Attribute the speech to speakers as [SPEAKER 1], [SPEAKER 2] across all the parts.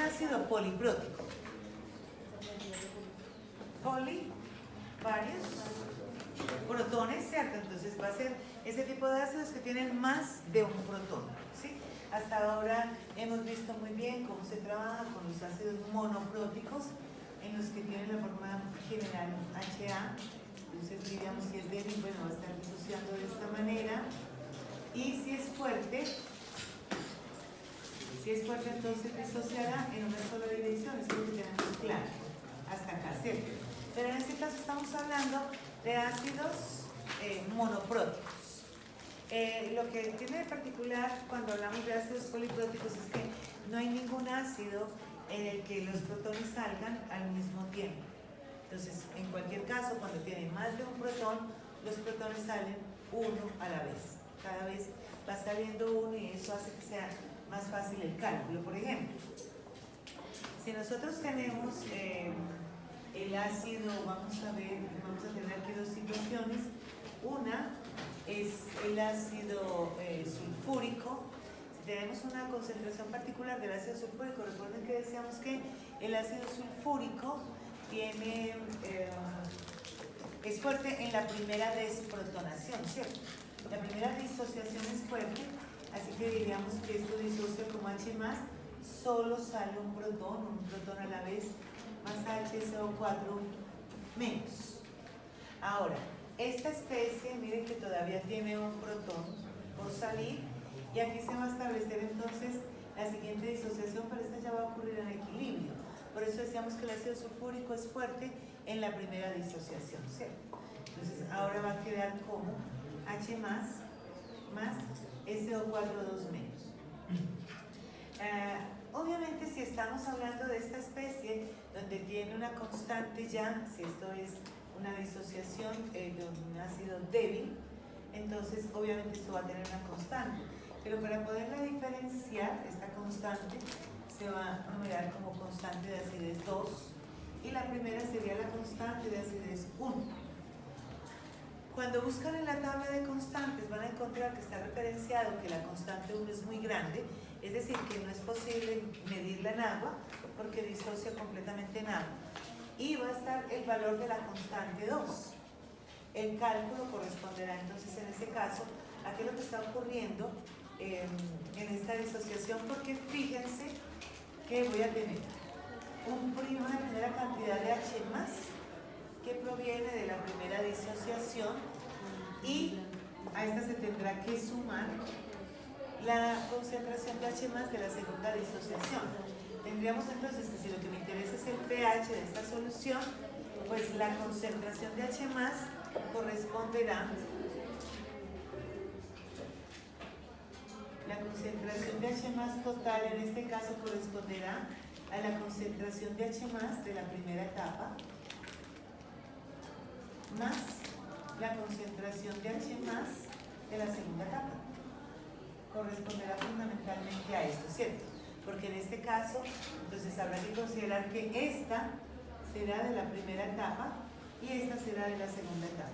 [SPEAKER 1] ácido poliprótico. Poli, varios protones, ¿cierto? Entonces va a ser ese tipo de ácidos que tienen más de un protón, ¿sí? Hasta ahora hemos visto muy bien cómo se trabaja con los ácidos monopróticos, en los que tienen la forma general HA. Entonces diríamos, si es débil, bueno, va a estar disociando de esta manera. Y si es fuerte, entonces disociará en una sola dirección. Eso es lo que tenemos claro hasta acá, ¿cierto? Pero en este caso estamos hablando de ácidos monopróticos. Lo que tiene de particular cuando hablamos de ácidos polipróticos es que no hay ningún ácido en el que los protones salgan al mismo tiempo. Entonces, en cualquier caso, cuando tiene más de un protón, los protones salen uno a la vez. Cada vez va saliendo uno y eso hace que sea más fácil el cálculo. Por ejemplo, si nosotros tenemos el ácido, vamos a tener aquí dos situaciones. Una es el ácido sulfúrico. Si tenemos una concentración particular del ácido sulfúrico, recuerden que decíamos que el ácido sulfúrico es fuerte en la primera desprotonación, ¿cierto? La primera disociación es fuerte, así que diríamos que esto disocia como H+, solo sale un protón a la vez, más HCO4 menos. Ahora, esta especie, miren que todavía tiene un protón por salir, y aquí se va a establecer entonces la siguiente disociación, pero esta ya va a ocurrir en equilibrio. Por eso decíamos que el ácido sulfúrico es fuerte en la primera disociación, ¿cierto? Entonces ahora va a quedar como H más SO4 menos. Obviamente, si estamos hablando de esta especie donde tiene una constante ya, si esto es una disociación de un ácido débil, entonces obviamente esto va a tener una constante. Pero para poderla diferenciar, esta constante se va a numerar como constante de acidez 2 y la primera sería la constante de acidez 1. Cuando buscan en la tabla de constantes van a encontrar que está referenciado que la constante 1 es muy grande, es decir, que no es posible medirla en agua porque disocia completamente en agua. Y va a estar el valor de la constante 2. El cálculo corresponderá entonces en ese caso a qué es lo que está ocurriendo en esta disociación, porque fíjense que voy a tener una primera cantidad de H+, que proviene de la primera disociación, y a esta se tendrá que sumar la concentración de H+ de la segunda disociación. Tendríamos entonces que si lo que me interesa es el pH de esta solución, pues la concentración de H+ corresponderá, la concentración de H+ total en este caso corresponderá a la concentración de H+ de la primera etapa más la concentración de H+ de la segunda etapa. Corresponderá fundamentalmente a esto, ¿cierto? Porque en este caso, entonces habrá que considerar que esta será de la primera etapa y esta será de la segunda etapa.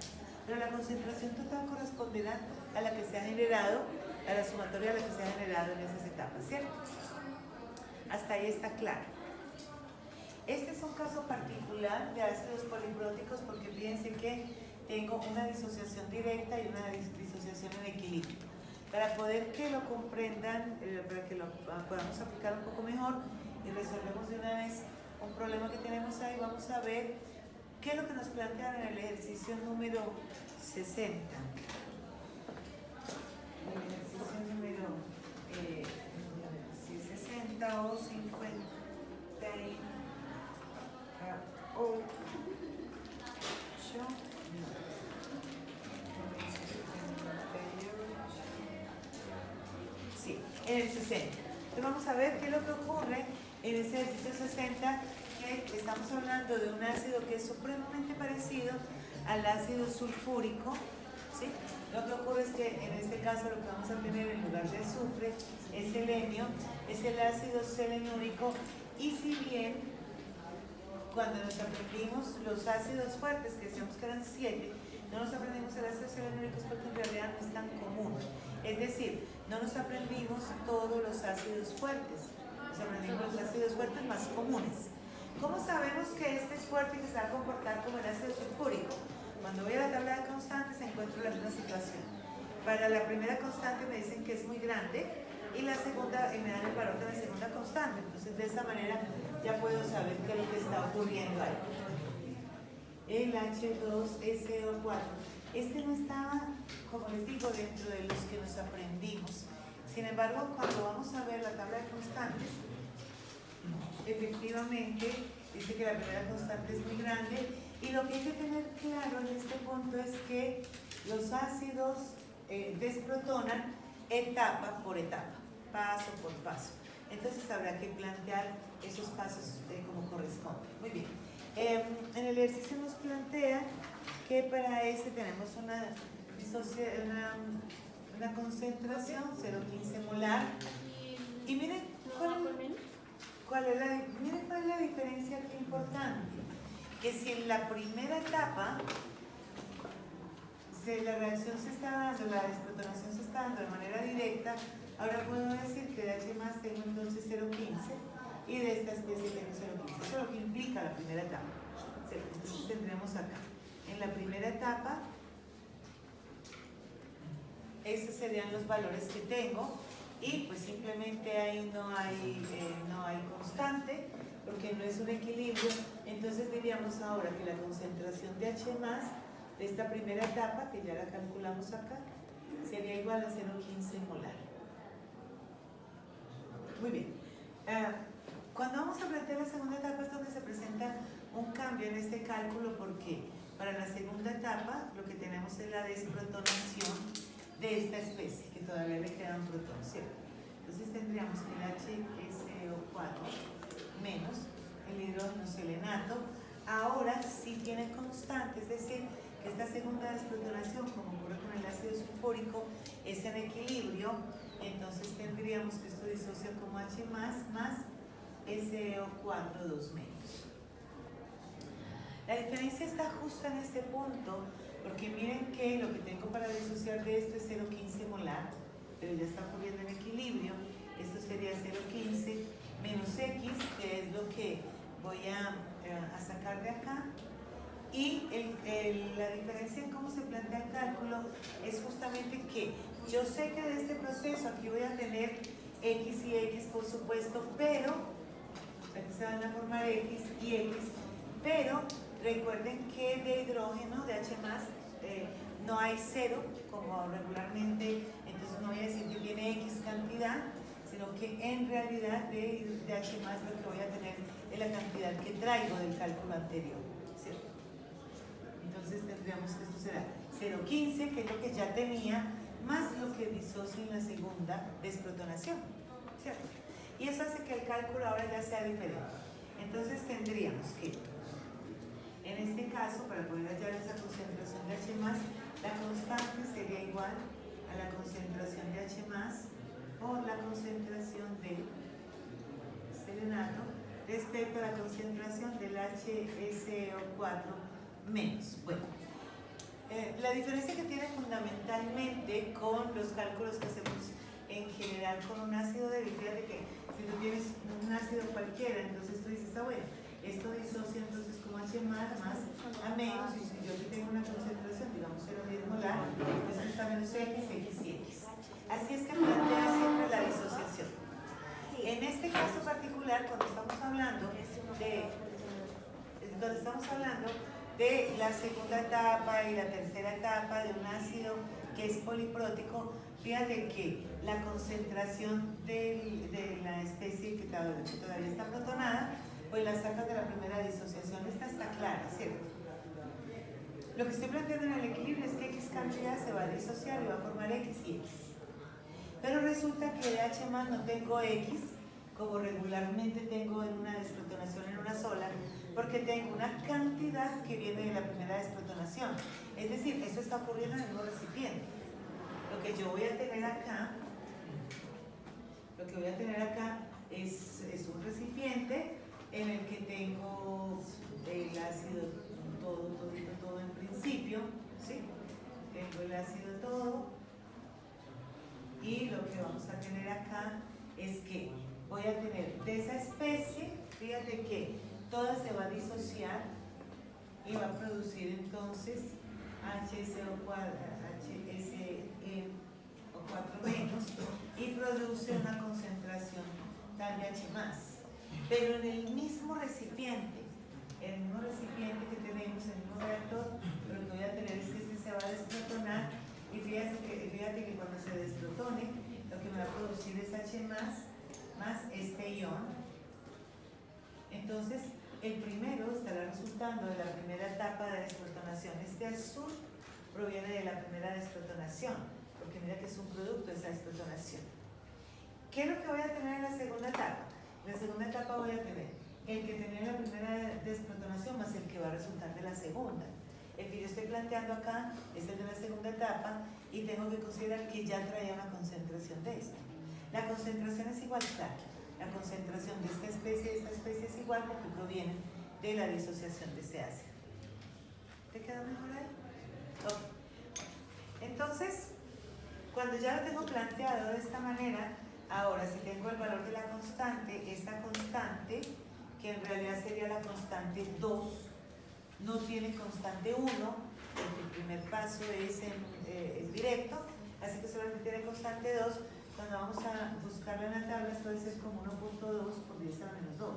[SPEAKER 1] Pero la concentración total corresponderá a la que se ha generado, a la sumatoria de la que se ha generado en esas etapas, ¿cierto? Hasta ahí está claro. Este es un caso particular de ácidos polipróticos porque fíjense que tengo una disociación directa y una disociación en equilibrio. Para poder que lo comprendan, para que lo podamos aplicar un poco mejor y resolvemos de una vez un problema que tenemos ahí, vamos a ver qué es lo que nos plantean en el ejercicio número 60. El ejercicio número 60 o 58. Sí, en el 60. Entonces vamos a ver qué es lo que ocurre en este ejercicio 60, que estamos hablando de un ácido que es supremamente parecido al ácido sulfúrico, ¿sí? Lo que ocurre es que en este caso lo que vamos a tener en lugar de azufre es selenio, es el ácido selenúrico, y si bien cuando nos aprendimos los ácidos fuertes, que decíamos que eran 7, no nos aprendimos el ácido selenúrico porque en realidad no es tan común. Es decir, no nos aprendimos todos los ácidos fuertes. Nos ejemplo, los ácidos fuertes más comunes. ¿Cómo sabemos que este es fuerte y que se va a comportar como el ácido sulfúrico? Cuando voy a la tabla de constantes encuentro la misma situación. Para la primera constante me dicen que es muy grande y la segunda, me dan el valor de la segunda constante. Entonces, de esa manera ya puedo saber qué es lo que está ocurriendo ahí. El H2SO4. Este no estaba, como les digo, dentro de los que nos aprendimos. Sin embargo, cuando vamos a ver la tabla de constantes, efectivamente dice que la primera constante es muy grande y lo que hay que tener claro en este punto es que los ácidos desprotonan etapa por etapa, paso por paso. Entonces habrá que plantear esos pasos como corresponde. Muy bien. En el ejercicio nos plantea que para este tenemos una concentración 0,15 molar. Y miren cuál es la diferencia aquí importante. Que si en la primera etapa la reacción se está dando, la desprotonación se está dando de manera directa, ahora puedo decir que de H más tengo entonces 0,15 y de esta especie tengo 0,15. Eso es lo que implica la primera etapa. Entonces tendremos acá, en la primera etapa, esos serían los valores que tengo y pues simplemente ahí no hay constante porque no es un equilibrio. Entonces diríamos ahora que la concentración de H más de esta primera etapa, que ya la calculamos acá, sería igual a 0,15 molar. Muy bien. Cuando vamos a plantear la segunda etapa es donde se presenta un cambio en este cálculo porque para la segunda etapa lo que tenemos es la desprotonación de esta especie, que todavía le queda un protón, ¿cierto? Entonces tendríamos que el HSO4 menos el hidrógeno selenato ahora sí tiene constante, es decir, que esta segunda desprotonación, como ocurre con el ácido sulfúrico, es en equilibrio. Entonces tendríamos que esto disocia como H más SO4 2 menos. La diferencia está justo en este punto, porque miren que lo que tengo para disociar de esto es 0,15 molar, pero ya está ocurriendo en equilibrio. Esto sería 0,15 menos X, que es lo que voy a sacar de acá. Y la diferencia en cómo se plantea el cálculo es justamente que yo sé que de este proceso aquí voy a tener X y X, por supuesto, pero aquí se van a formar X y X, pero recuerden que de hidrógeno, de H+, no hay cero, como regularmente, entonces no voy a decir que tiene X cantidad, sino que en realidad de H+ lo que voy a tener es la cantidad que traigo del cálculo anterior, ¿cierto? Entonces tendríamos que esto será 0,15, que es lo que ya tenía, más lo que disocio en la segunda desprotonación, ¿cierto? Y eso hace que el cálculo ahora ya sea diferente. Entonces tendríamos que, en este caso, para poder hallar esa concentración de H+, la constante sería igual a la concentración de H+, por la concentración de selenato respecto a la concentración del HSO4 menos. Bueno, la diferencia que tiene fundamentalmente con los cálculos que hacemos en general con un ácido débil, fíjate que si tú tienes un ácido cualquiera, entonces tú dices, bueno, esto disocia entonces como H más a menos, y si yo aquí tengo una concentración, digamos 0,10 molar, pues está menos X, X y X. Así es que plantea siempre la disociación. En este caso particular, cuando estamos hablando de la segunda etapa y la tercera etapa de un ácido que es poliprótico, fíjate que la concentración de la especie que todavía está protonada, pues la sacas de la primera disociación. Esta está clara, ¿cierto? Lo que estoy planteando en el equilibrio es que X cantidad se va a disociar y va a formar X y X. Pero resulta que de H más no tengo X, como regularmente tengo en una desprotonación en una sola, porque tengo una cantidad que viene de la primera desprotonación. Es decir, esto está ocurriendo en el mismo recipiente. Lo que yo voy a tener acá, es un recipiente en el que tengo el ácido todo en principio, ¿sí? Tengo el ácido todo, y lo que vamos a tener acá es que voy a tener de esa especie, fíjate que toda se va a disociar y va a producir entonces HSO4 menos y produce una concentración tal de H más. Pero en el mismo recipiente que tenemos, en el mismo reactor, lo que voy a tener es que este se va a desprotonar y fíjate que cuando se desprotone, lo que me va a producir es H más este ion. Entonces, el primero estará resultando de la primera etapa de desprotonación. Este azul proviene de la primera desprotonación, porque mira que es un producto de esa desprotonación. ¿Qué es lo que voy a tener en la segunda etapa? En la segunda etapa voy a tener el que tenía la primera desprotonación más el que va a resultar de la segunda. El que yo estoy planteando acá es el de la segunda etapa y tengo que considerar que ya traía una concentración de esta. La concentración es igual, claro. La concentración de esta especie y esta especie es igual porque provienen de la disociación de ese ácido. ¿Te queda mejor ahí? Okay. Entonces, cuando ya lo tengo planteado de esta manera, ahora si tengo el valor de la constante, esta constante, que en realidad sería la constante 2, no tiene constante 1, porque el primer paso es directo, así que solamente tiene constante 2. Cuando vamos a buscarla en la tabla, esto debe ser como 1.2 por 10 a la menos 2.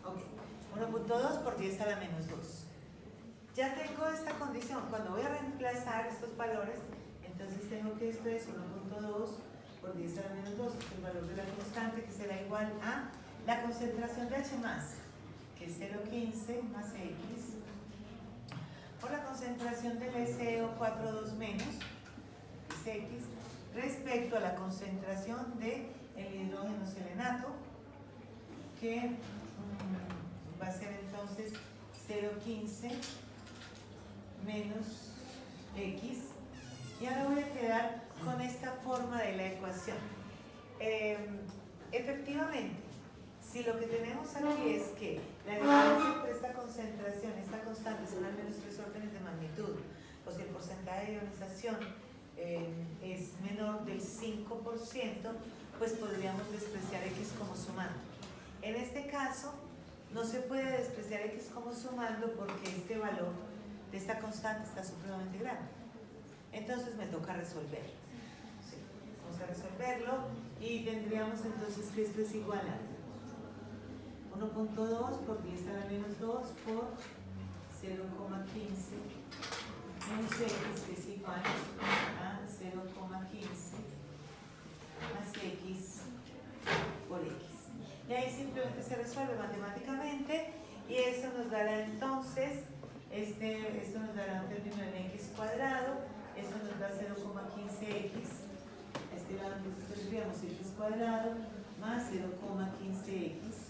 [SPEAKER 1] Ok, 1.2 por 10 a la menos 2. Ya tengo esta condición. Cuando voy a reemplazar estos valores, entonces tengo que esto es 1.2 por 10 a la menos 2, que es el valor de la constante, que será igual a la concentración de H más, que es 0.15 más X, por la concentración del SeO4 menos, que es X, respecto a la concentración del hidrógeno selenato, que va a ser entonces 0.15 menos X. Y ahora voy a quedar con esta forma de la ecuación. Efectivamente, si lo que tenemos aquí es que la diferencia entre esta concentración y esta constante son al menos 3 órdenes de magnitud, o si el porcentaje de ionización es menor del 5%, pues podríamos despreciar X como sumando. En este caso, no se puede despreciar X como sumando porque este valor de esta constante está supremamente grande. Entonces me toca resolverlo. Sí, vamos a resolverlo y tendríamos entonces que esto es igual a 1.2 por 10 a la menos 2 por 0,15 menos X, que es igual a 0,15 más X por X. Y ahí simplemente se resuelve matemáticamente y eso nos dará entonces, esto nos dará un término en X cuadrado, esto nos da 0,15X, a este lado entonces tendríamos X cuadrado más 0,15X.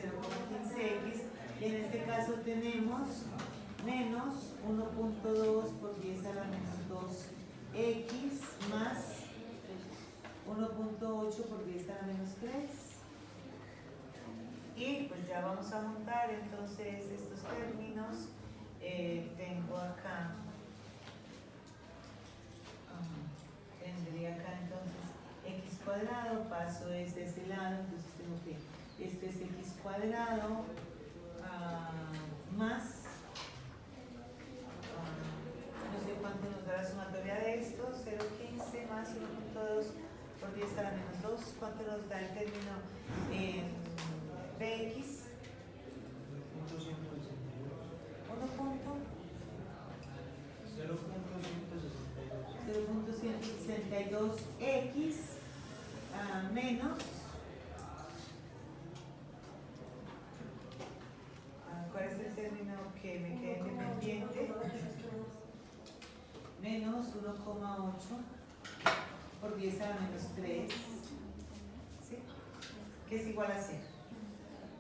[SPEAKER 1] 0,15X, y en este caso tenemos menos 1.2 por 10 a la menos 2X más 1.8 por 10 a la menos 3. Y pues ya vamos a juntar entonces estos términos. Tengo acá, tendría acá entonces X cuadrado, paso desde ese lado, entonces tengo que este es X cuadrado más, no sé cuánto nos da la sumatoria de esto, 0.15 más 1.2 por 10 a la menos 2, ¿cuánto nos da el término Bx? 0.162x menos, ¿cuál es el término que me queda independiente? Menos 1,8 por 10 a la menos 3, ¿sí? Que es igual a 0.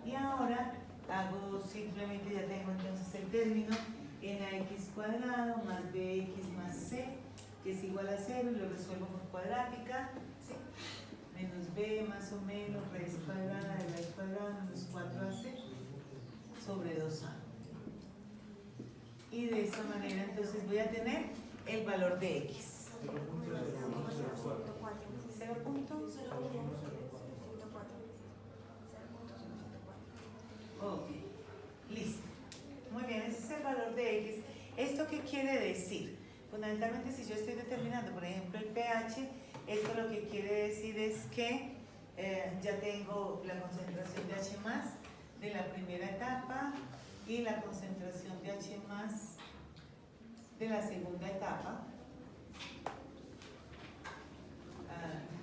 [SPEAKER 1] Y ahora hago simplemente, ya tengo entonces el término en ax cuadrado más bx más c, que es igual a 0, y lo resuelvo por cuadrática, ¿sí? Menos b más o menos raíz cuadrada de raíz cuadrada menos 4ac sobre 2a. Y de esa manera entonces voy a tener el valor de x. Ok, listo. Muy bien, ese es el valor de X. ¿Esto qué quiere decir? Fundamentalmente, si yo estoy determinando, por ejemplo, el pH, esto lo que quiere decir es que ya tengo la concentración de H más de la primera etapa y la concentración de H más de la segunda etapa,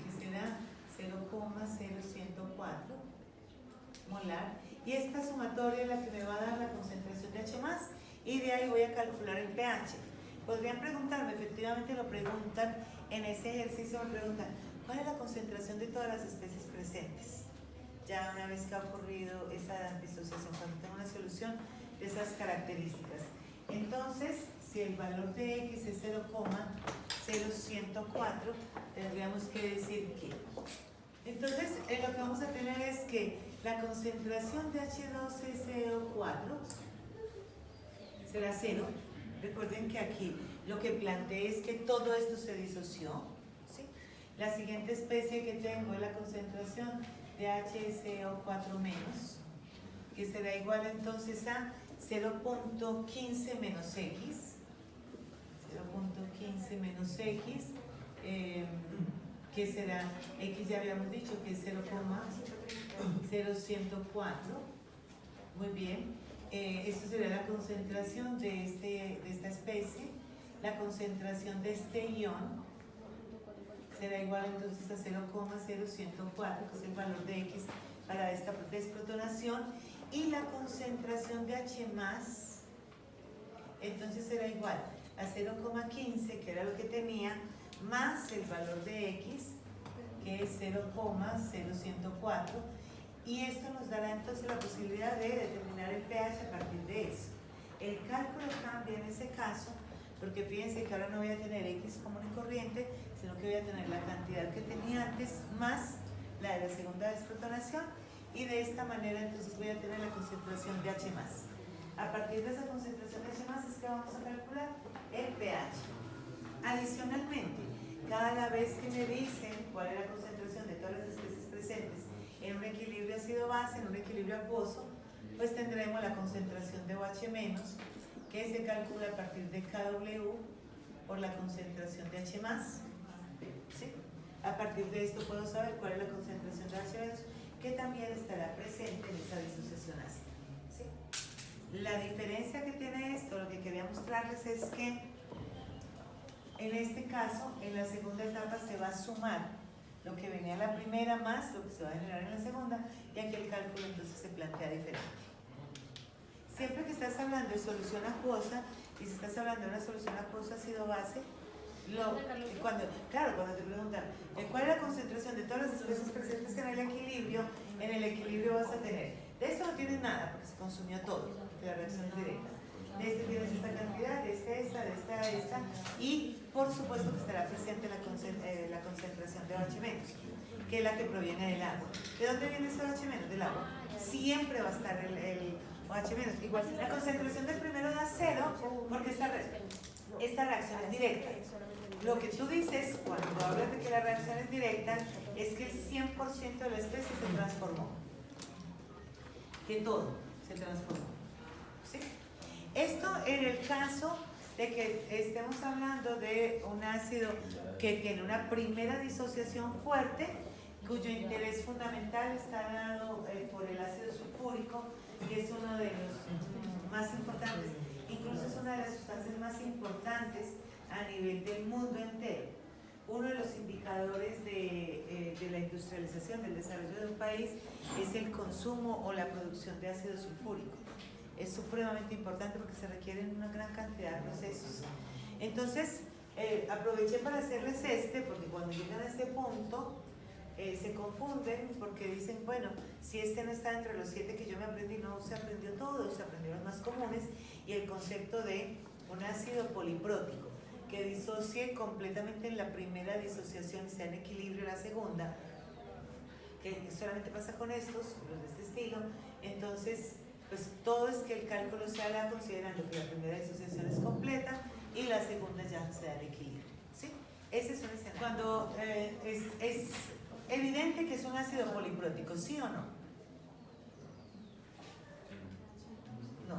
[SPEAKER 1] que será 0,0104 molar, y esta sumatoria es la que me va a dar la concentración de H más, y de ahí voy a calcular el pH. Podrían preguntarme, efectivamente lo preguntan en ese ejercicio, me preguntan ¿cuál es la concentración de todas las especies presentes? Ya una vez que ha ocurrido esa disociación, cuando tengo una solución de esas características. Entonces, si el valor de X es 0,0104, tendríamos que decir que. Entonces, lo que vamos a tener es que la concentración de H2SO4 será 0. Recuerden que aquí lo que planteé es que todo esto se disoció, ¿sí? La siguiente especie que tengo es la concentración de HCO4 menos, que será igual entonces a 0.15 menos X, 0.15 menos X, que será, X ya habíamos dicho que es 0,0104, muy bien. Esto sería la concentración de esta especie. La concentración de este ion será igual entonces a 0,0104, que es el valor de X para esta desprotonación, y la concentración de H+, entonces será igual a 0,15, que era lo que tenía, más el valor de X, que es 0,0104, y esto nos dará entonces la posibilidad de determinar el pH a partir de eso. El cálculo cambia en ese caso, porque fíjense que ahora no voy a tener X común y corriente, sino que voy a tener la cantidad que tenía antes más la de la segunda desprotonación, y de esta manera entonces voy a tener la concentración de H+. A partir de esa concentración de H+, es que vamos a calcular el pH. Adicionalmente, cada vez que me dicen cuál es la concentración de todas las especies presentes en un equilibrio ácido-base, en un equilibrio acuoso, pues tendremos la concentración de OH-, que se calcula a partir de KW por la concentración de H+. ¿Sí? A partir de esto puedo saber cuál es la concentración de H-, que también estará presente en esta disociación ácida. ¿Sí? La diferencia que tiene esto, lo que quería mostrarles es que en este caso, en la segunda etapa se va a sumar lo que venía en la primera más lo que se va a generar en la segunda, y aquí el cálculo entonces se plantea diferente. Siempre que estás hablando de solución acuosa, y si estás hablando de una solución acuosa ácido-base, cuando te preguntan cuál es la concentración de todas las especies presentes en el equilibrio vas a tener, de esto no tienes nada porque se consumió todo, de la reacción es directa. De este tienes esta cantidad, de esta, y por supuesto que estará presente la concentración de OH-, que es la que proviene del agua. ¿De dónde viene ese OH-? Del agua. Siempre va a estar el OH-. Igual, la concentración del primero da 0 porque esta reacción es directa. Lo que tú dices cuando hablas de que la reacción es directa es que el 100% de la especie se transformó. Que todo se transformó. ¿Sí? Esto en el caso de que estemos hablando de un ácido que tiene una primera disociación fuerte, cuyo interés fundamental está dado por el ácido sulfúrico, que es uno de los más importantes, incluso es una de las sustancias más importantes a nivel del mundo entero. Uno de los indicadores de la industrialización, del desarrollo de un país, es el consumo o la producción de ácido sulfúrico. Es supremamente importante porque se requieren una gran cantidad de procesos. Entonces, aproveché para hacerles porque cuando llegan a este punto, se confunden porque dicen, bueno, si este no está entre los 7 que yo me aprendí, no se aprendió todo, se aprendieron los más comunes, y el concepto de un ácido poliprótico, que disocie completamente en la primera disociación y sea en equilibrio en la segunda, que solamente pasa con estos, los de este estilo. Entonces, pues todo es que el cálculo se considerando que la primera disociación es completa y la segunda ya se da en equilibrio. ¿Sí? Ese es un escenario. Cuando es evidente que es un ácido poliprótico, ¿sí o no? No.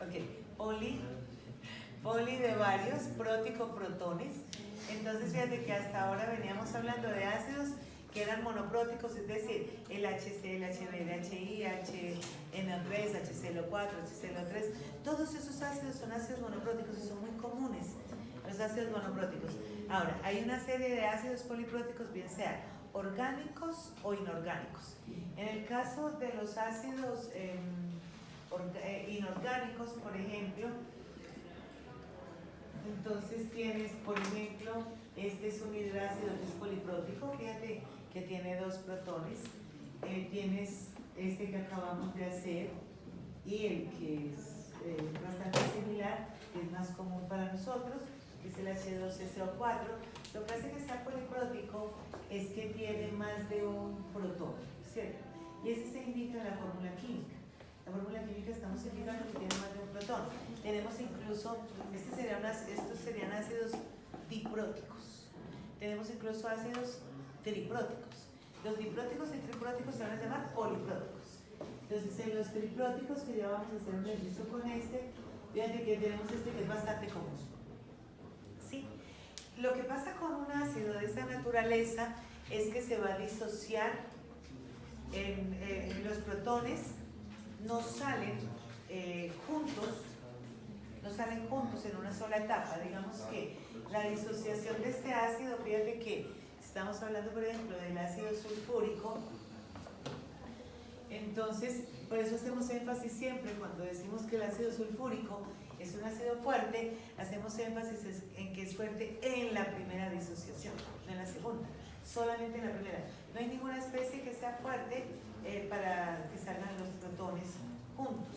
[SPEAKER 1] Ok. Poli de varios, prótico, protones. Entonces fíjate que hasta ahora veníamos hablando de ácidos que eran monopróticos, es decir, el HC, el HB, el HI, HN3, HCl4, HCl3, todos esos ácidos son ácidos monopróticos y son muy comunes, los ácidos monopróticos. Ahora, hay una serie de ácidos polipróticos, bien sean orgánicos o inorgánicos. En el caso de los ácidos inorgánicos, por ejemplo, entonces tienes, por ejemplo, este es un hidrácido que es poliprótico, fíjate que tiene 2 protones. Tienes este que acabamos de hacer y el que es bastante similar, que es más común para nosotros, que es el H2SO4. Lo que hace que sea poliprótico es que tiene más de un protón, ¿cierto? Y ese se indica en la fórmula química. La fórmula química estamos indicando que tiene más de un protón. Tenemos incluso, estos serían ácidos dipróticos. Tenemos incluso ácidos tripróticos. Los dipróticos y tripróticos se van a llamar polipróticos. Entonces, en los tripróticos, que ya vamos a hacer un ejercicio con este, fíjate que tenemos este que es bastante común. ¿Sí? Lo que pasa con un ácido de esa naturaleza es que se va a disociar en los protones, no salen juntos en una sola etapa. Digamos que la disociación de este ácido, fíjate que estamos hablando, por ejemplo, del ácido sulfúrico. Entonces, por eso hacemos énfasis siempre cuando decimos que el ácido sulfúrico es un ácido fuerte, hacemos énfasis en que es fuerte en la primera disociación, no en la segunda, solamente en la primera. No hay ninguna especie que sea fuerte para que salgan los protones juntos.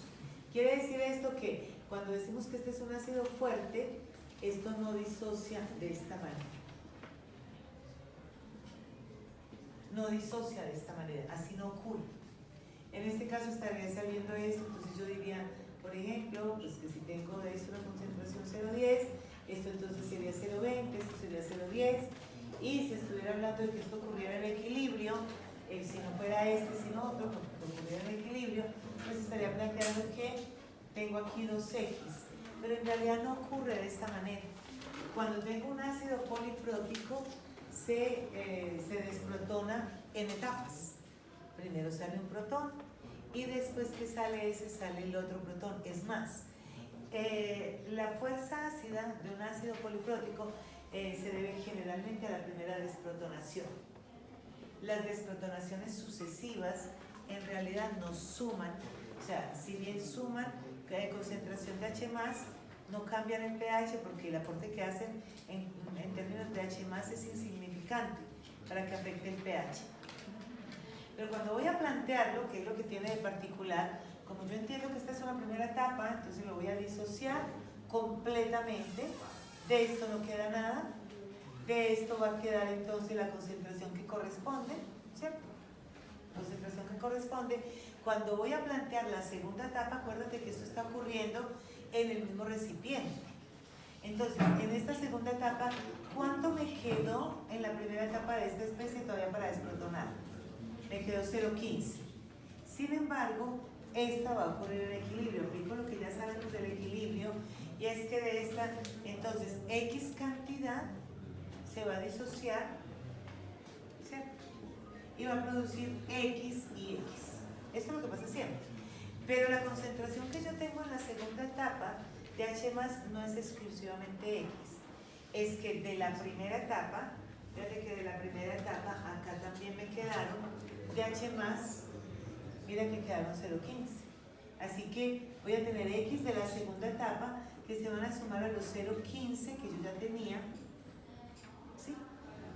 [SPEAKER 1] Quiere decir esto que cuando decimos que este es un ácido fuerte, esto no disocia de esta manera. No disocia de esta manera, así no ocurre. En este caso estaría saliendo esto, entonces yo diría, por ejemplo, pues que si tengo de esto una concentración 0,10, esto entonces sería 0,20, esto sería 0,10, y si estuviera hablando de que esto ocurriera en equilibrio, si no fuera este, sino otro, porque ocurriera en equilibrio, pues estaría planteando que tengo aquí 2X, pero en realidad no ocurre de esta manera. Cuando tengo un ácido poliprótico, se desprotona en etapas. Primero sale un protón y después que sale ese sale el otro protón. Es más, la fuerza ácida de un ácido poliprótico se debe generalmente a la primera desprotonación. Las desprotonaciones sucesivas en realidad no suman, o sea, si bien suman concentración de H+, no cambian el pH porque el aporte que hacen en términos de H+ es insignificante para que afecte el pH. Pero cuando voy a plantearlo, que es lo que tiene de particular, como yo entiendo que esta es una primera etapa, entonces lo voy a disociar completamente. De esto no queda nada. De esto va a quedar entonces la concentración que corresponde, ¿cierto? Concentración que corresponde. Cuando voy a plantear la segunda etapa, acuérdate que esto está ocurriendo en el mismo recipiente. Entonces, en esta segunda etapa, ¿cuánto me quedó en la primera etapa de esta especie todavía para desprotonar? Me quedó 0,15. Sin embargo, esta va a ocurrir en equilibrio. Aplico lo que ya sabemos del equilibrio, y es que de esta, entonces, X cantidad se va a disociar, ¿cierto? Y va a producir X y X. Esto es lo que pasa siempre. Pero la concentración que yo tengo en la segunda etapa de H+ no es exclusivamente X. Es que de la primera etapa, fíjate que de la primera etapa acá también me quedaron de H+, mira que quedaron 0,15. Así que voy a tener X de la segunda etapa que se van a sumar a los 0,15 que yo ya tenía, ¿sí?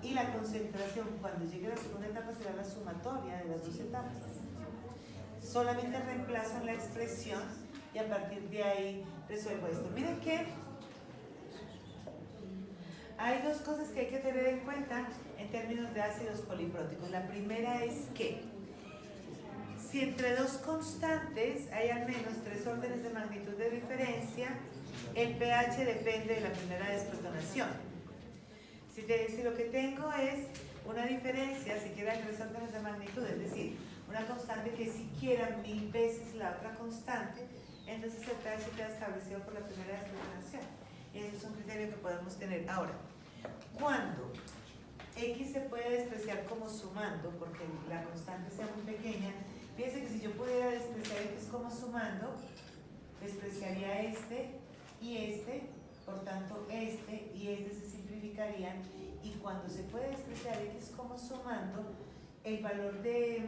[SPEAKER 1] Y la concentración cuando llegue a la segunda etapa será la sumatoria de las dos etapas. Solamente reemplazo en la expresión y a partir de ahí resuelvo esto. Miren que hay dos cosas que hay que tener en cuenta en términos de ácidos polipróticos. La primera es que si entre dos constantes hay al menos 3 órdenes de magnitud de diferencia, el pH depende de la primera desprotonación. Si lo que tengo es una diferencia, siquiera en tres órdenes de magnitud, es decir, una constante que siquiera 1000 veces la otra constante, entonces el pH queda establecido por la primera desprotonación. Y ese es un criterio que podemos tener. Ahora, cuando X se puede despreciar como sumando, porque la constante sea muy pequeña, fíjense que si yo pudiera despreciar X como sumando, despreciaría este y este, por tanto este y este se simplificarían, y cuando se puede despreciar X como sumando, el valor de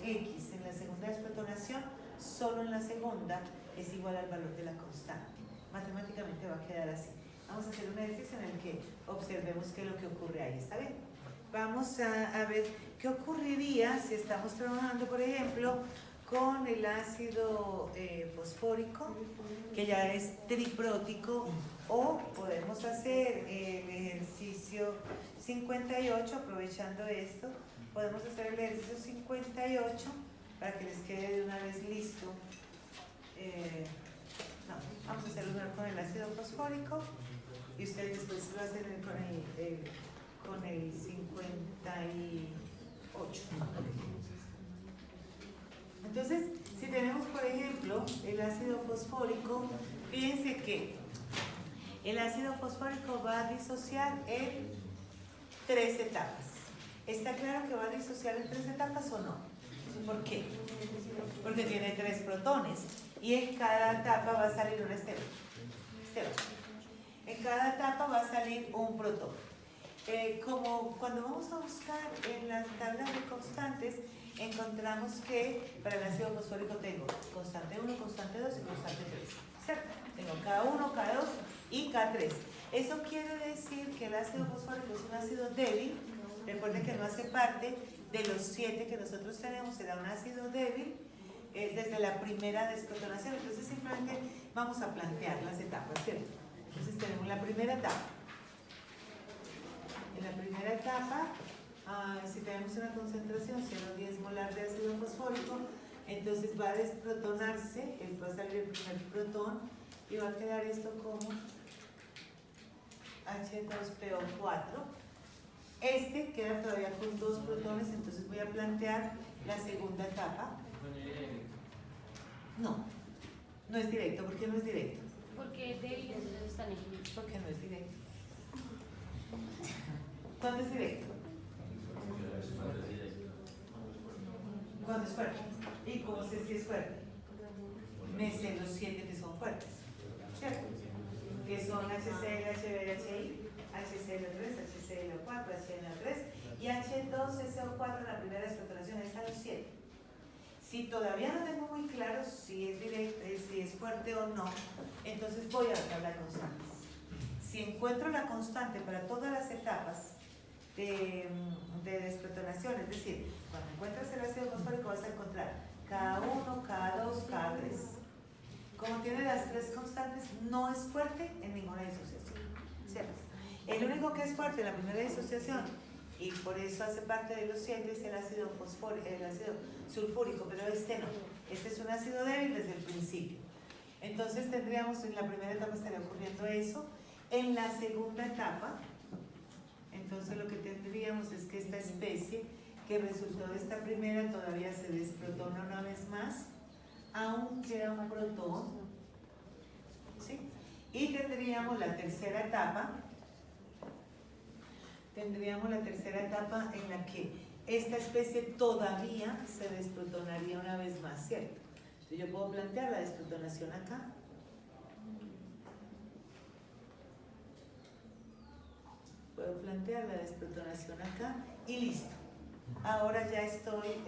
[SPEAKER 1] X en la segunda desprotonación, solo en la segunda, es igual al valor de la constante. Matemáticamente va a quedar así. Vamos a hacer un ejercicio en el que observemos qué es lo que ocurre ahí, ¿está bien? Vamos a ver qué ocurriría si estamos trabajando, por ejemplo, con el ácido fosfórico, que ya es triprótico, o podemos hacer el ejercicio 58, aprovechando esto, podemos hacer el ejercicio 58 para que les quede de una vez listo. No, vamos a hacerlo con el ácido fosfórico y ustedes después lo hacen con el 58. Entonces, si tenemos, por ejemplo, el ácido fosfórico, fíjense que el ácido fosfórico va a disociar en 3 etapas. ¿Está claro que va a disociar en 3 etapas o no? ¿Por qué? Porque tiene 3 protones y en cada etapa va a salir un estero. En cada etapa va a salir un protón. Como cuando vamos a buscar en las tablas de constantes, encontramos que para el ácido fosfórico tengo constante 1, constante 2 y constante 3. ¿Cierto? Tengo K1, K2 y K3. Eso quiere decir que el ácido fosfórico es un ácido débil. Recuerden que no hace parte de los 7 que nosotros tenemos, será un ácido débil desde la primera desprotonación. Entonces simplemente vamos a plantear las etapas, ¿cierto? Entonces tenemos la primera etapa. En la primera etapa, si tenemos una concentración 0,10 molar de ácido fosfórico, entonces va a desprotonarse, va a salir el primer protón y va a quedar esto como H2PO4. Este queda todavía con 2 protones, entonces voy a plantear la segunda etapa. No, no es directo. ¿Por qué no es directo?
[SPEAKER 2] Porque es débil, entonces están equilibrados.
[SPEAKER 1] Porque no es directo. ¿Cuándo es directo? ¿Cuándo es fuerte? ¿Y cómo sé si es fuerte? Me sé los 7 que son fuertes, ¿cierto? Que son HCl, HBr, HCl3, HCl4, HNO3 y H2SO4 en la primera desprotonación. Ahí están los 7. Si todavía no tengo muy claro si es directo, si es fuerte o no, entonces voy a la tabla de constantes. Si encuentro la constante para todas las etapas de desprotonación, es decir, cuando encuentras el ácido fosfórico vas a encontrar K1, K2, K3. Como tiene las 3 constantes, no es fuerte en ninguna disociación, ¿cierto? El único que es fuerte en la primera disociación, y por eso hace parte de los 7, es el ácido fosfórico, el ácido sulfúrico, pero este no. Este es un ácido débil desde el principio. Entonces tendríamos, en la primera etapa estaría ocurriendo eso. En la segunda etapa, entonces lo que tendríamos es que esta especie que resultó de esta primera todavía se desprotona una vez más, aún queda un protón, ¿sí? Y tendríamos la tercera etapa. Tendríamos la tercera etapa en la que esta especie todavía se desprotonaría una vez más, ¿cierto? Entonces yo puedo plantear la desprotonación acá. Puedo plantear la desprotonación acá y listo. Ahora ya estoy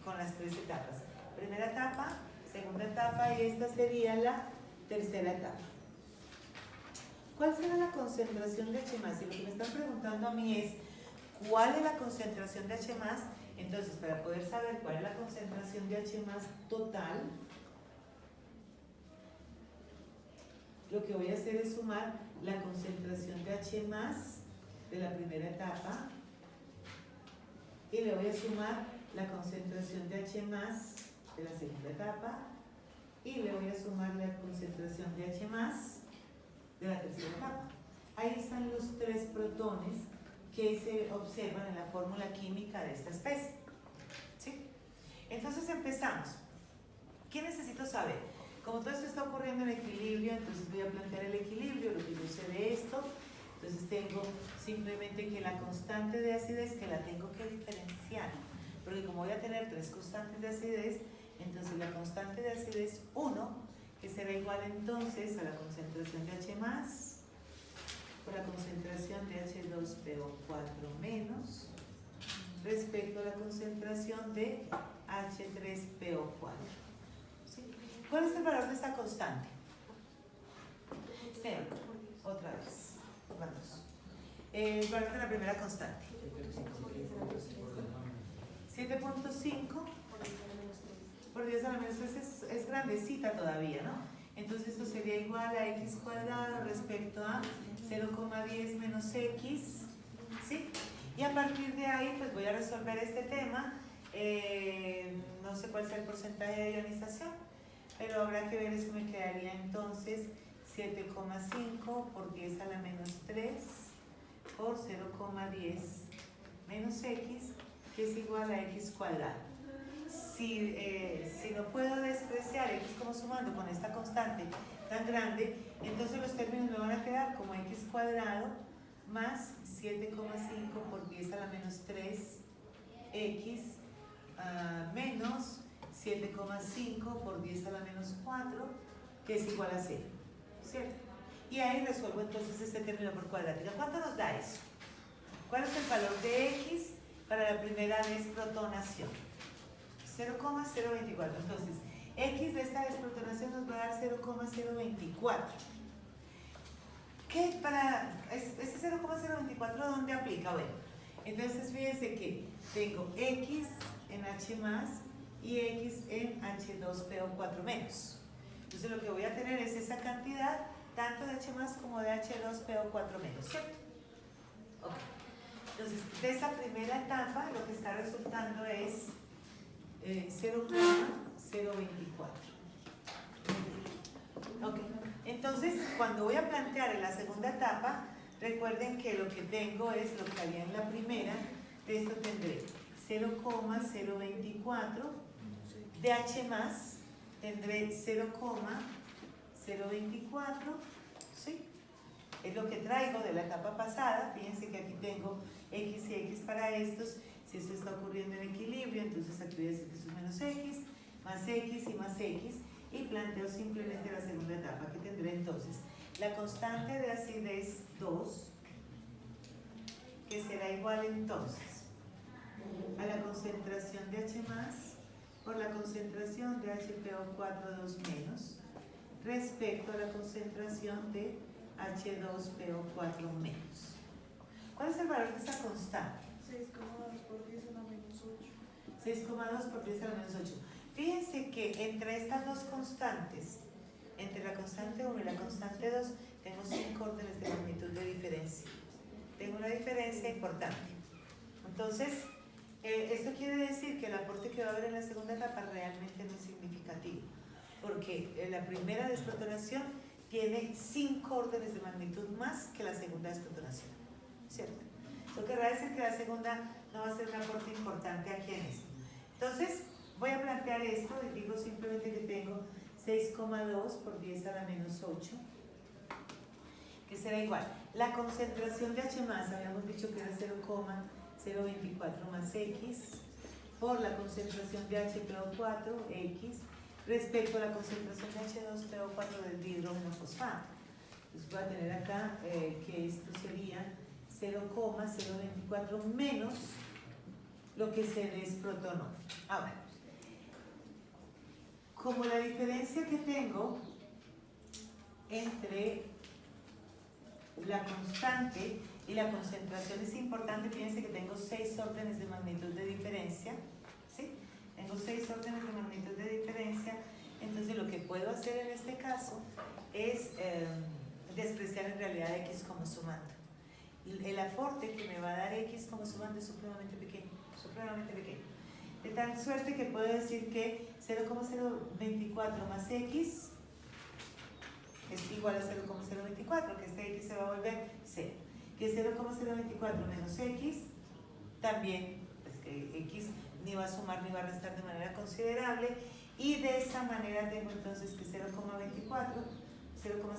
[SPEAKER 1] con las 3 etapas. Primera etapa, segunda etapa y esta sería la tercera etapa. ¿Cuál será la concentración de H+? Y lo que me están preguntando a mí es, ¿cuál es la concentración de H+? Entonces, para poder saber cuál es la concentración de H+ total, lo que voy a hacer es sumar la concentración de H+ de la primera etapa y le voy a sumar la concentración de H+ de la segunda etapa y le voy a sumar la concentración de H+ de la tercera etapa. Ahí están los 3 protones que se observan en la fórmula química de esta especie. ¿Sí? Entonces empezamos. ¿Qué necesito saber? Como todo esto está ocurriendo en equilibrio, entonces voy a plantear el equilibrio, lo que yo sé de esto. Entonces tengo simplemente que la constante de acidez, que la tengo que diferenciar. Porque como voy a tener 3 constantes de acidez, entonces la constante de acidez 1, que será igual entonces a la concentración de H+, por la concentración de H2PO4- respecto a la concentración de H3PO4. ¿Sí? ¿Cuál es el valor de esta constante? Cero. Otra vez. Vamos. El valor de la primera constante. 7.5 por 10 a la menos 3 es grandecita todavía, ¿no? Entonces esto sería igual a x cuadrado respecto a 0,10 menos x, ¿sí? Y a partir de ahí pues voy a resolver este tema. No sé cuál sea el porcentaje de ionización, pero habrá que ver, eso me quedaría entonces 7,5 por 10 a la menos 3 por 0,10 menos x, que es igual a x cuadrado. Si no puedo despreciar x como sumando con esta constante tan grande, entonces los términos me van a quedar como x cuadrado más 7,5 por 10 a la menos 3 x menos 7,5 por 10 a la menos 4, que es igual a 0, ¿cierto? Y ahí resuelvo entonces este término por cuadrática. ¿Cuánto nos da eso? ¿Cuál es el valor de x para la primera desprotonación? 0,024. Entonces, x de esta desprotonación nos va a dar 0,024. ¿Qué para ese 0,024 dónde aplica? Bueno, entonces fíjense que tengo x en H+ y x en H2PO4-. Entonces lo que voy a tener es esa cantidad tanto de H+ como de H2PO4-, ¿cierto? Ok. Entonces, de esa primera etapa lo que está resultando es 0,024. Ok. Entonces, cuando voy a plantear en la segunda etapa, recuerden que lo que tengo es lo que había en la primera. De esto tendré 0,024 de H+, tendré 0,024, ¿sí? Es lo que traigo de la etapa pasada. Fíjense que aquí tengo x y x para estos. Si esto está ocurriendo en equilibrio, entonces aquí voy a decir que esto es menos x, más x y más x. Y planteo simplemente la segunda etapa, que tendré entonces la constante de acidez 2, que será igual entonces a la concentración de H+ por la concentración de HPO4- respecto a la concentración de H2PO4-. ¿Cuál es el valor de esta constante?
[SPEAKER 3] 6,2 por 10 a la menos 8.
[SPEAKER 1] 6,2 por 10 a la menos 8. Fíjense que entre estas dos constantes, entre la constante 1 y la constante 2, tengo 5 órdenes de magnitud de diferencia. Tengo una diferencia importante. Entonces, esto quiere decir que el aporte que va a haber en la segunda etapa realmente no es significativo, porque la primera desprotonación tiene 5 órdenes de magnitud más que la segunda desprotonación, ¿cierto? Eso querrá decir que la segunda no va a ser un aporte importante aquí en esto. Entonces, voy a plantear esto y digo simplemente que tengo 6,2 por 10 a la menos 8, que será igual. La concentración de H+, habíamos dicho que era 0,024 más x, por la concentración de HPO4, x, respecto a la concentración de H2PO4 del dihidrógeno fosfato. Entonces voy a tener acá que esto sería 0,024 menos lo que se desprotonó. Ahora, como la diferencia que tengo entre la constante y la concentración es importante, fíjense que tengo 6 órdenes de magnitud de diferencia, ¿sí? Tengo 6 órdenes de magnitud de diferencia, entonces lo que puedo hacer en este caso es despreciar en realidad x como sumando. El aporte que me va a dar x como sumando es supremamente pequeño, de tal suerte que puedo decir que 0,024 más x es igual a 0,024, que este x se va a volver 0. Que 0,024 menos x, también, pues que x ni va a sumar ni va a restar de manera considerable, y de esa manera tengo entonces que 0,24 con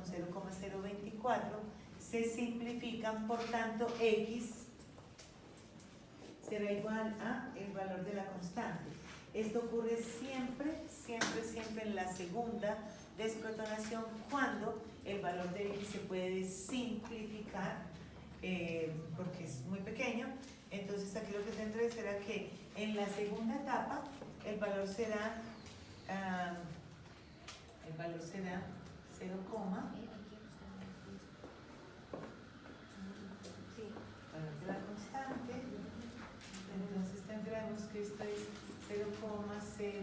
[SPEAKER 1] 0,024 se simplifican, por tanto x será igual a el valor de la constante. Esto ocurre siempre en la segunda desprotonación, cuando el valor de x se puede simplificar porque es muy pequeño. Entonces aquí lo que tendré será que en la segunda etapa el valor será 0, valor de la constante. Entonces tendremos que esto es 0,0003.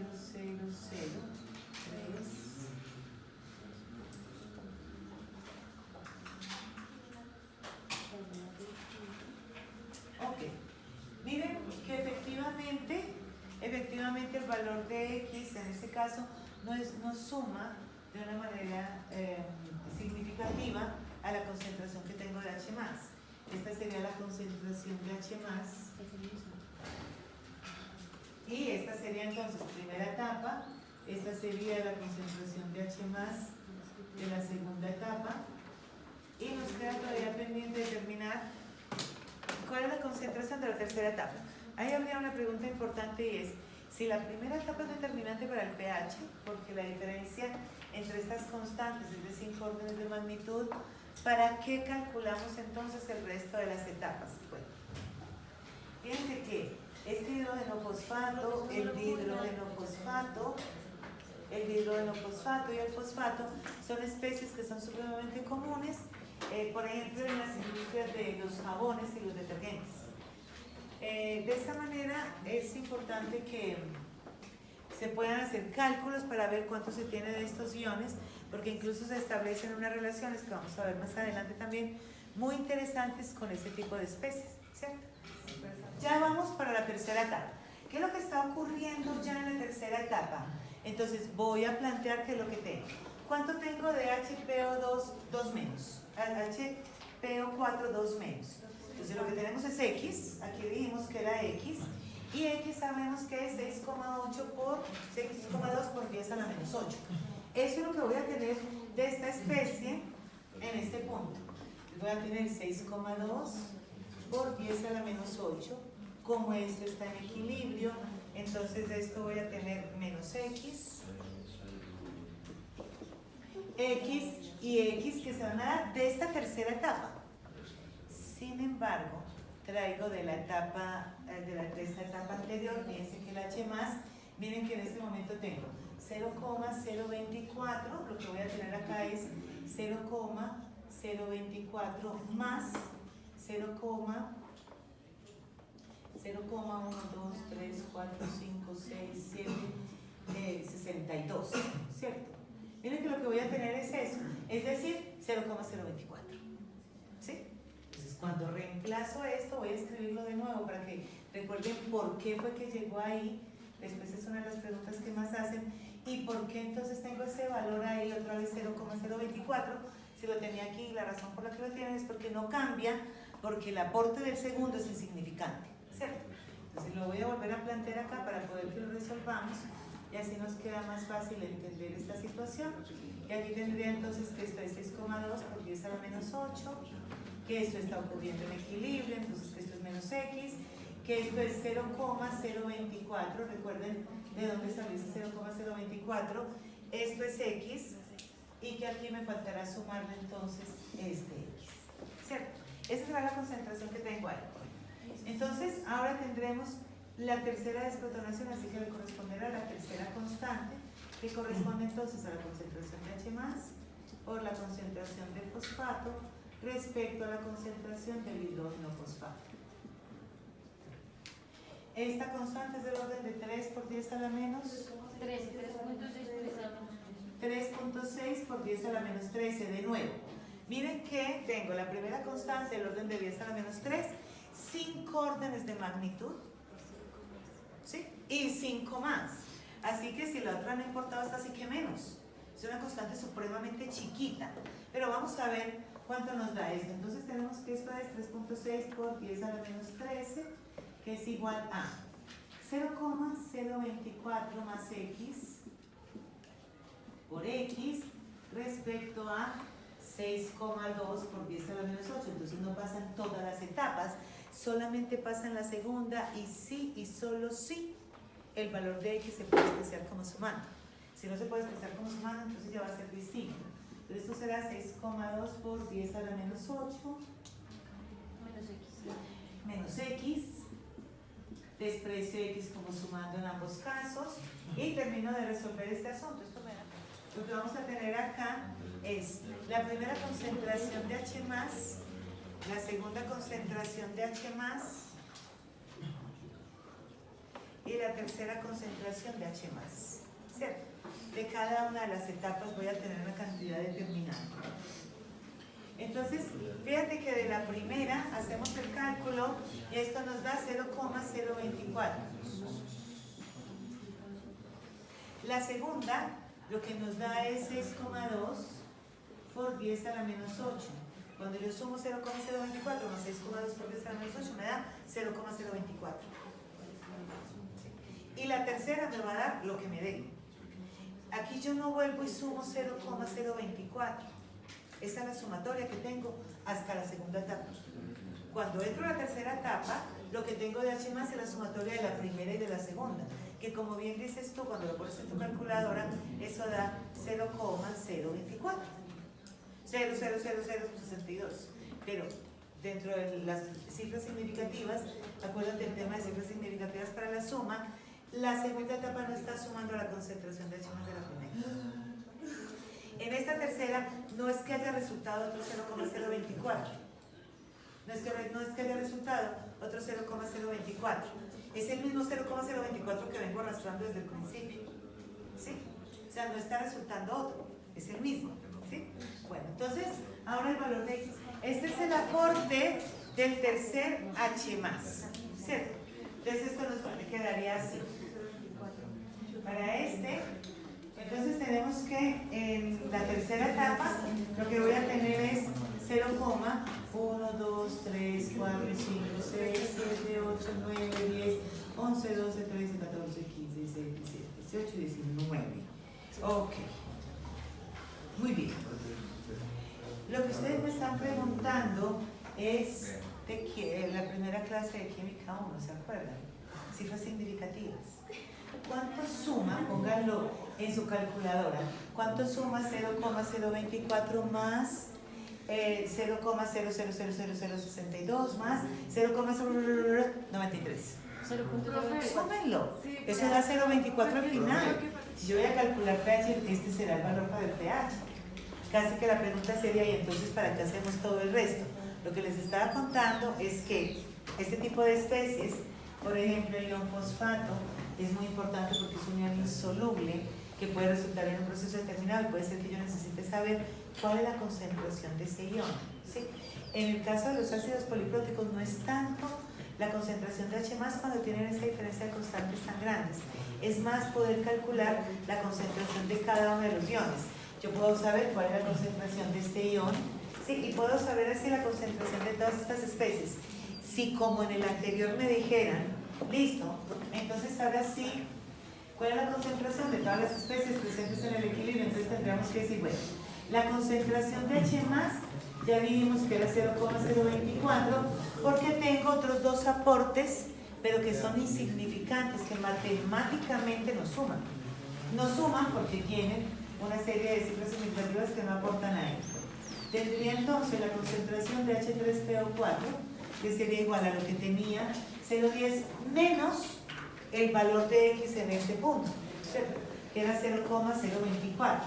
[SPEAKER 1] Ok, miren que efectivamente el valor de x en este caso no suma de una manera significativa a la concentración que tengo de H+. Esta sería la concentración de H+, y esta sería entonces primera etapa, esta sería la concentración de H+ de la segunda etapa, y nos queda todavía pendiente determinar cuál es la concentración de la tercera etapa. Ahí habría una pregunta importante, y es si la primera etapa es determinante para el pH, porque la diferencia entre estas constantes es de 5 órdenes de magnitud, ¿para qué calculamos entonces el resto de las etapas? Bueno, fíjense que este hidrogenofosfato, el dihidrogenofosfato y el fosfato son especies que son supremamente comunes, por ejemplo, en las industrias de los jabones y los detergentes. De esta manera es importante que se puedan hacer cálculos para ver cuánto se tiene de estos iones, porque incluso se establecen unas relaciones que vamos a ver más adelante también, muy interesantes con este tipo de especies, ¿cierto? Ya vamos para la tercera etapa. ¿Qué es lo que está ocurriendo ya en la tercera etapa? Entonces voy a plantear qué es lo que tengo. ¿Cuánto tengo de HPO2 2 menos? HPO4 2 menos. Entonces lo que tenemos es X, aquí dijimos que era X, y X sabemos que es 6,8 por 6,2 por 10 a la menos 8. Eso es lo que voy a tener de esta especie en este punto. Voy a tener 6,2 por 10 a la menos 8. Como esto está en equilibrio, entonces de esto voy a tener menos X y X que se van a dar de esta tercera etapa. Sin embargo, traigo de la etapa de esta etapa anterior, fíjense que el H+, miren que en este momento tengo 0,024, lo que voy a tener acá es 0,024 más 0,1, 2, 3, 4, 5, 6, 7, 62, ¿cierto? Miren que lo que voy a tener es eso, es decir, 0,024, ¿sí? Entonces, cuando reemplazo esto, voy a escribirlo de nuevo para que recuerden por qué fue que llegó ahí. Después es una de las preguntas que más hacen. ¿Y por qué entonces tengo ese valor ahí, otra vez 0,024? Si lo tenía aquí, la razón por la que lo tienen es porque no cambia, porque el aporte del segundo es insignificante, ¿cierto? Entonces lo voy a volver a plantear acá para poder que lo resolvamos, y así nos queda más fácil entender esta situación. Y aquí tendría entonces que esto es 6,2 por 10 a la menos 8, que esto está ocurriendo en equilibrio, entonces que esto es menos X, que esto es 0,024, recuerden de dónde salió ese 0,024, esto es X, y que aquí me faltará sumarle entonces este X, ¿cierto? Esa será la concentración que tengo ahí. Entonces, ahora tendremos la tercera desprotonación, así que le corresponderá a la tercera constante, que corresponde entonces a la concentración de H+, por la concentración de fosfato respecto a la concentración del hidrógeno fosfato. Esta constante es del orden de 3 por 10 a la menos 3.6 por 10 a la menos 13, de nuevo. Miren que tengo la primera constante del orden de 10 a la menos 3, 5 órdenes de magnitud, ¿sí? Y 5 más. Así que si la otra no importaba, esta sí que menos. Es una constante supremamente chiquita, pero vamos a ver cuánto nos da esto. Entonces tenemos que esto es 3.6 por 10 a la menos 13, que es igual a 0,024 más x por x respecto a 6,2 por 10 a la menos 8. Entonces no pasan todas las etapas, solamente pasan la segunda y sí y solo sí el valor de x se puede expresar como sumando. Si no se puede expresar como sumando, entonces ya va a ser distinto. Entonces esto será 6,2 por 10 a la menos 8 menos x, desprecio x como sumando en ambos casos y termino de resolver este asunto. Esto me da. Lo que vamos a tener acá es la primera concentración de H+, la segunda concentración de H+, y la tercera concentración de H+, ¿cierto? De cada una de las etapas voy a tener una cantidad determinada. Entonces, fíjate que de la primera hacemos el cálculo y esto nos da 0,024. La segunda, lo que nos da es 6,2 por 10 a la menos 8. Cuando yo sumo 0,024 más 6,2 por 10 a la menos 8 me da 0,024. Y la tercera me va a dar lo que me dé. Aquí yo no vuelvo y sumo 0,024. Esa es la sumatoria que tengo hasta la segunda etapa. Cuando entro a la tercera etapa, lo que tengo de H+ es la sumatoria de la primera y de la segunda, que como bien dices tú, cuando lo pones en tu calculadora, eso da 0,024. 0,00062. Pero dentro de las cifras significativas, acuérdate el tema de cifras significativas para la suma, la segunda etapa no está sumando la concentración de H+ de la primera. En esta tercera no es que haya resultado otro 0,024. No es que haya resultado otro 0,024. Es el mismo 0,024 que vengo arrastrando desde el principio. ¿Sí? O sea, no está resultando otro, es el mismo. ¿Sí? Bueno, entonces, ahora el valor de x. Este es el aporte del tercer H+. ¿Cierto? Entonces esto nos quedaría así. Para este, entonces tenemos que en la tercera etapa lo que voy a tener es 0,1, 2, 3, 4, 5, 6, 7, 8, 9, 10, 11, 12, 13, 14, 15, 16, 17, 18, 19. Ok. Muy bien. Lo que ustedes me están preguntando es de la primera clase de química 1, ¿se acuerdan? Cifras significativas. ¿Cuánto suma? Pónganlo en su calculadora. ¿Cuánto suma 0,024 más 0,000062 más 0,093? Súmenlo. Eso da 0,24 al final. Si yo voy a calcular pH, este será el valor para el pH. Casi que la pregunta sería, ¿y entonces para qué hacemos todo el resto? Lo que les estaba contando es que este tipo de especies, por ejemplo el ion fosfato, es muy importante porque es un ion insoluble que puede resultar en un proceso determinado y puede ser que yo necesite saber cuál es la concentración de ese ion. ¿Sí? En el caso de los ácidos polipróticos no es tanto la concentración de H+ cuando tienen esa diferencia de constantes tan grandes. Es más poder calcular la concentración de cada uno de los iones. Yo puedo saber cuál es la concentración de este ion, ¿sí? Y puedo saber así la concentración de todas estas especies. Si como en el anterior me dijeran, listo, entonces ahora sí, ¿cuál es la concentración de todas las especies presentes en el equilibrio? Entonces tendríamos que decir, bueno, la concentración de H+, ya vimos que era 0,024, porque tengo otros dos aportes, pero que son insignificantes, que matemáticamente no suman. No suman porque tienen una serie de cifras significativas que no aportan a ello. Tendría entonces la concentración de H3PO4, que sería igual a lo que tenía 0,10 menos el valor de X en este punto, ¿cierto? Que era 0,024.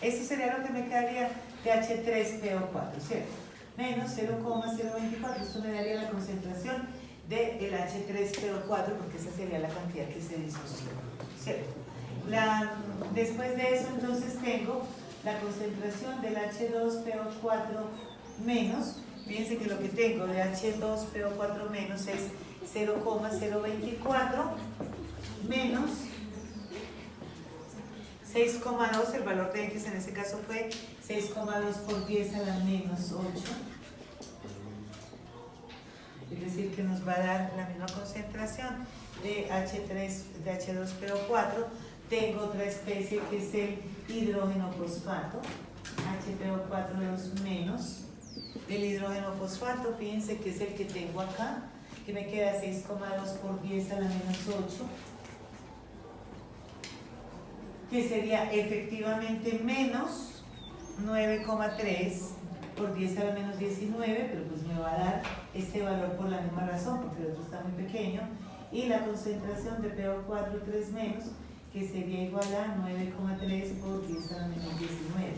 [SPEAKER 1] Eso sería lo que me quedaría de H3PO4, ¿cierto? Menos 0,024, esto me daría la concentración del H3PO4, porque esa sería la cantidad que se disoció, ¿cierto? Después de eso, entonces tengo la concentración del H2PO4 menos. Fíjense que lo que tengo de H2PO4 menos es 0,024 menos 6,2, el valor de X en ese caso fue 6,2 por 10 a la menos 8. Es decir, que nos va a dar la misma concentración de H2PO4. Tengo otra especie que es el hidrógeno fosfato, HPO4 menos. El hidrógeno fosfato, fíjense que es el que tengo acá, que me queda 6,2 por 10 a la menos 8, que sería efectivamente menos 9,3 por 10 a la menos 19, pero pues me va a dar este valor por la misma razón, porque el otro está muy pequeño, y la concentración de PO4 3 menos, que sería igual a 9,3 por 10 a la menos 19.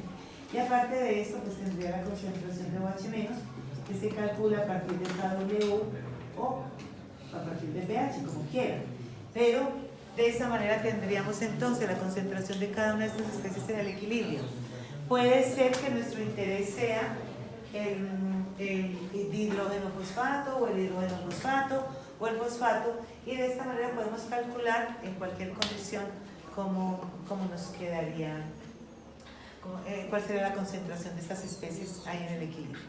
[SPEAKER 1] Y aparte de esto, pues tendría la concentración de OH menos, que se calcula a partir de KW o a partir de pH, como quieran. Pero de esa manera tendríamos entonces la concentración de cada una de estas especies en el equilibrio. Puede ser que nuestro interés sea el hidrógeno fosfato o el hidrógeno fosfato o el fosfato, y de esta manera podemos calcular en cualquier condición cómo nos quedaría, cuál sería la concentración de estas especies ahí en el equilibrio.